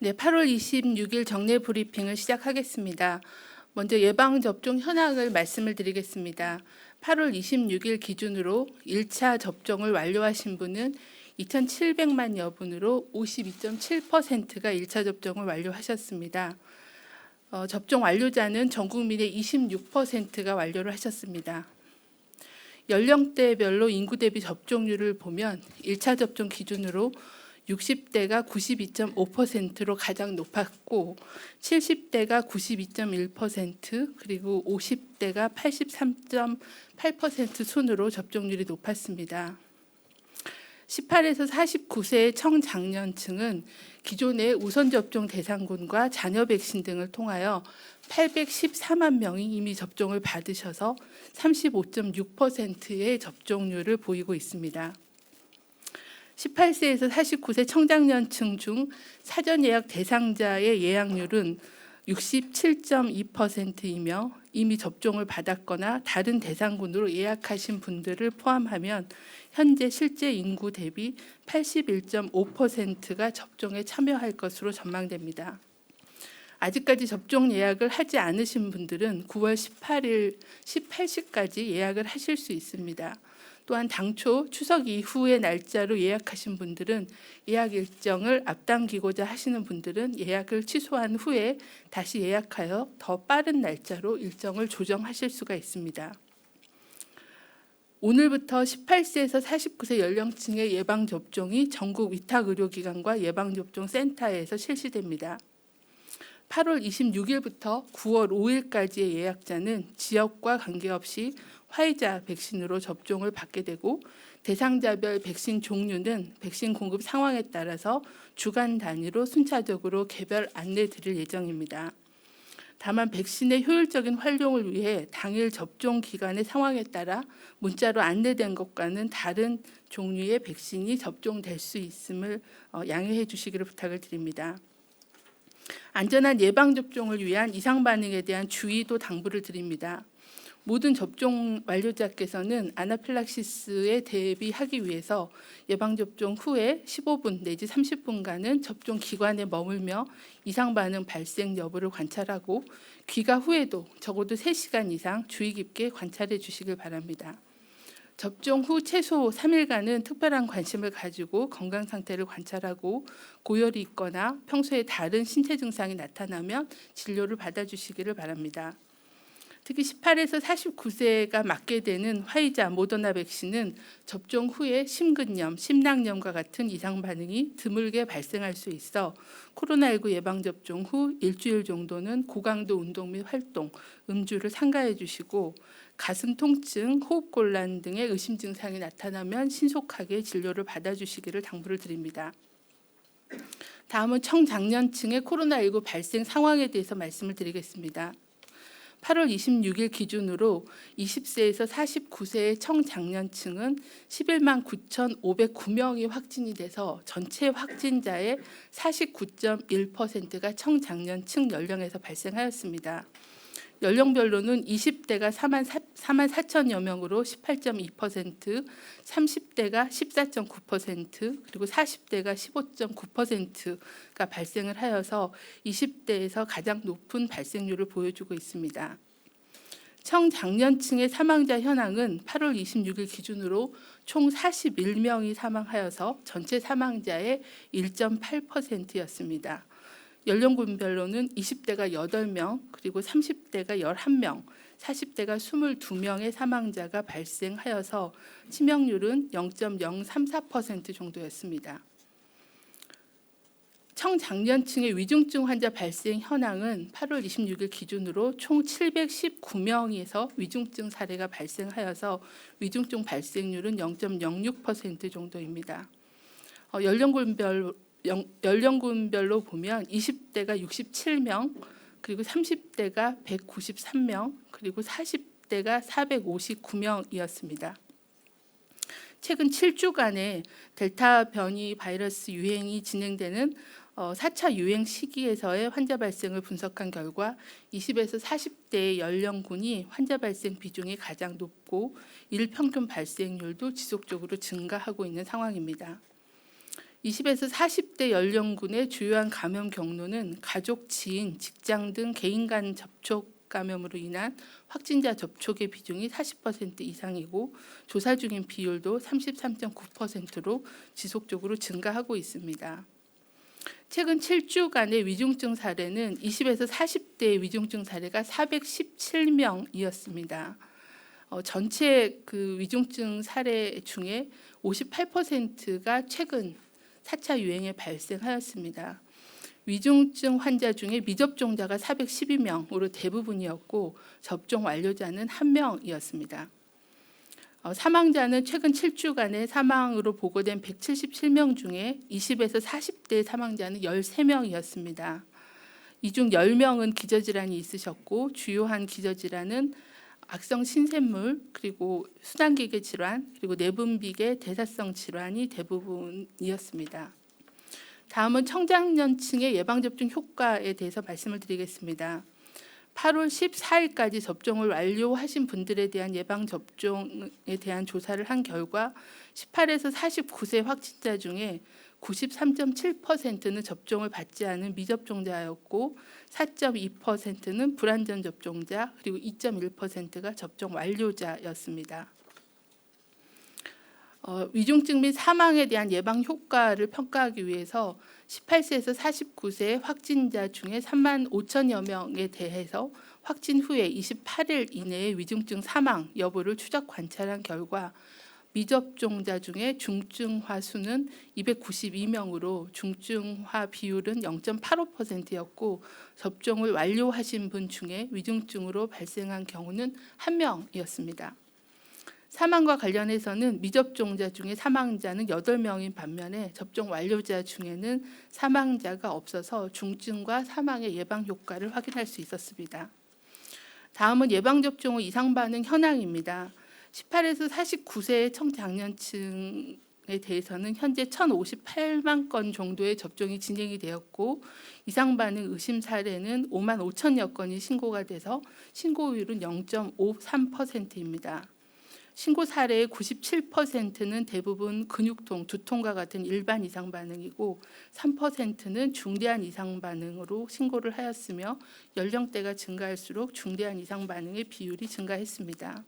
네, 8월 26일 정례 브리핑을 시작하겠습니다. 먼저 예방접종 현황을 말씀을 드리겠습니다. 8월 26일 기준으로 1차 접종을 완료하신 분은 2,700만여 분으로 52.7%가 1차 접종을 완료하셨습니다. 접종 완료자는 전 국민의 26%가 완료를 하셨습니다. 연령대별로 인구 대비 접종률을 보면 1차 접종 기준으로 60대가 92.5%로 가장 높았고 70대가 92.1% 그리고 50대가 83.8% 순으로 접종률이 높았습니다. 18에서 49세의 청장년층은 기존의 우선접종 대상군과 잔여 백신 등을 통하여 814만 명이 이미 접종을 받으셔서 35.6%의 접종률을 보이고 있습니다. 18세에서 49세 청장년층 중 사전 예약 대상자의 예약률은 67.2%이며 이미 접종을 받았거나 다른 대상군으로 예약하신 분들을 포함하면 현재 실제 인구 대비 81.5%가 접종에 참여할 것으로 전망됩니다. 아직까지 접종 예약을 하지 않으신 분들은 9월 18일 18시까지 예약을 하실 수 있습니다. 또한 당초 추석 이후의 날짜로 예약하신 분들은 예약 일정을 앞당기고자 하시는 분들은 예약을 취소한 후에 다시 예약하여 더 빠른 날짜로 일정을 조정하실 수가 있습니다. 오늘부터 18세에서 49세 연령층의 예방접종이 전국 위탁의료기관과 예방접종센터에서 실시됩니다. 8월 26일부터 9월 5일까지의 예약자는 지역과 관계없이 화이자 백신으로 접종을 받게 되고 대상자별 백신 종류는 백신 공급 상황에 따라서 주간 단위로 순차적으로 개별 안내 드릴 예정입니다. 다만 백신의 효율적인 활용을 위해 당일 접종 기간의 상황에 따라 문자로 안내된 것과는 다른 종류의 백신이 접종될 수 있음을 양해해 주시기를 부탁을 드립니다. 안전한 예방접종을 위한 이상 반응에 대한 주의도 당부를 드립니다. 모든 접종 완료자께서는 아나필락시스에 대비하기 위해서 예방접종 후에 15분 내지 30분간은 접종 기관에 머물며 이상 반응 발생 여부를 관찰하고 귀가 후에도 적어도 3시간 이상 주의 깊게 관찰해 주시길 바랍니다. 접종 후 최소 3일간은 특별한 관심을 가지고 건강 상태를 관찰하고 고열이 있거나 평소에 다른 신체 증상이 나타나면 진료를 받아주시기를 바랍니다. 특히 18에서 49세가 맞게 되는 화이자, 모더나 백신은 접종 후에 심근염, 심낭염과 같은 이상 반응이 드물게 발생할 수 있어 코로나19 예방접종 후 일주일 정도는 고강도 운동 및 활동, 음주를 삼가해 주시고 가슴 통증, 호흡곤란 등의 의심 증상이 나타나면 신속하게 진료를 받아주시기를 당부를 드립니다. 다음은 청장년층의 코로나19 발생 상황에 대해서 말씀을 드리겠습니다. 8월 26일 기준으로 20세에서 49세의 청장년층은 11만 9,509명이 확진이 돼서 전체 확진자의 49.1%가 청장년층 연령에서 발생하였습니다. 연령별로는 20대가 4만 4천여 명으로 18.2%, 30대가 14.9%, 그리고 40대가 15.9%가 발생을 하여서 20대에서 가장 높은 발생률을 보여주고 있습니다. 청장년층의 사망자 현황은 8월 26일 기준으로 총 41명이 사망하여서 전체 사망자의 1.8%였습니다. 연령군별로는 20대가 8명, 그리고 30대가 11명, 40대가 22명의 사망자가 발생하여서 치명률은 0.034% 정도였습니다. 청장년층의 위중증 환자 발생 현황은 8월 26일 기준으로 총 719명에서 위중증 사례가 발생하여서 위중증 발생률은 0.06% 정도입니다. 연령군별로 보면 20대가 67명, 그리고 30대가 193명, 그리고 40대가 459명이었습니다. 최근 7주간의 델타 변이 바이러스 유행이 진행되는 4차 유행 시기에서의 환자 발생을 분석한 결과 20에서 40대의 연령군이 환자 발생 비중이 가장 높고 일 평균 발생률도 지속적으로 증가하고 있는 상황입니다. 20에서 40대 연령군의 주요한 감염 경로는 가족, 지인, 직장 등 개인 간 접촉 감염으로 인한 확진자 접촉의 비중이 40% 이상이고 조사 중인 비율도 33.9%로 지속적으로 증가하고 있습니다. 최근 7주간의 위중증 사례는 20에서 40대 위중증 사례가 417명이었습니다. 전체 그 위중증 사례 중에 58%가 최근 4차 유행에 발생하였습니다. 위중증 환자 중에 미접종자가 412명으로 대부분이었고 접종 완료자는 1명이었습니다. 사망자는 최근 7주간의 사망으로 보고된 177명 중에 20에서 40대 사망자는 13명이었습니다. 이 중 10명은 기저질환이 있으셨고 주요한 기저질환은 악성 신샘물, 그리고 순환기계 질환, 그리고 내분비계 대사성 질환이 대부분이었습니다. 다음은 청장년층의 예방접종 효과에 대해서 말씀을 드리겠습니다. 8월 14일까지 접종을 완료하신 분들에 대한 예방접종에 대한 조사를 한 결과 18에서 49세 확진자 중에 93.7%는 접종을 받지 않은 미접종자였고 4.2%는 불완전 접종자, 그리고 2.1%가 접종 완료자였습니다. 위중증 및 사망에 대한 예방 효과를 평가하기 위해서 18세에서 49세 확진자 중에 3만 5천여 명에 대해서 확진 후에 28일 이내에 위중증 사망 여부를 추적 관찰한 결과 미접종자 중에 중증화 수는 292명으로 중증화 비율은 0.85%였고 접종을 완료하신 분 중에 위중증으로 발생한 경우는 1명이었습니다. 사망과 관련해서는 미접종자 중에 사망자는 8명인 반면에 접종 완료자 중에는 사망자가 없어서 중증과 사망의 예방 효과를 확인할 수 있었습니다. 다음은 예방접종 후 이상반응 현황입니다. 18에서 49세 청장년층에 대해서는 현재 1,058만 건 정도의 접종이 진행이 되었고 이상반응 의심 사례는 5만 5천여 건이 신고가 돼서 신고율은 0.53%입니다. 신고 사례의 97%는 대부분 근육통, 두통과 같은 일반 이상 반응이고 3%는 중대한 이상 반응으로 신고를 하였으며 연령대가 증가할수록 중대한 이상 반응의 비율이 증가했습니다.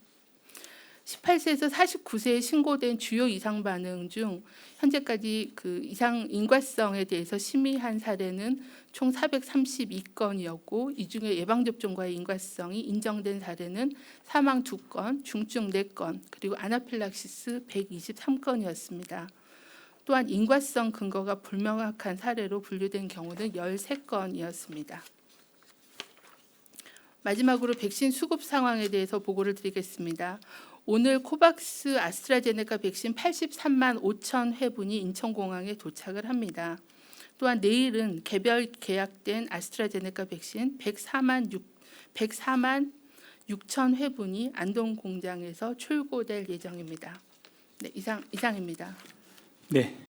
18세에서 49세에 신고된 주요 이상 반응 중 현재까지 그 이상 인과성에 대해서 심의한 사례는 총 432건이었고 이 중에 예방접종과의 인과성이 인정된 사례는 사망 2건, 중증 4건, 그리고 아나필락시스 123건이었습니다. 또한 인과성 근거가 불명확한 사례로 분류된 경우는 13건이었습니다. 마지막으로 백신 수급 상황에 대해서 보고를 드리겠습니다. 오늘 코박스 아스트라제네카 백신 83만 5천 회분이 인천공항에 도착을 합니다. 또한 내일은 개별 계약된 아스트라제네카 백신 104만 6천 회분이 안동 공장에서 출고될 예정입니다. 네, 이상입니다. 네,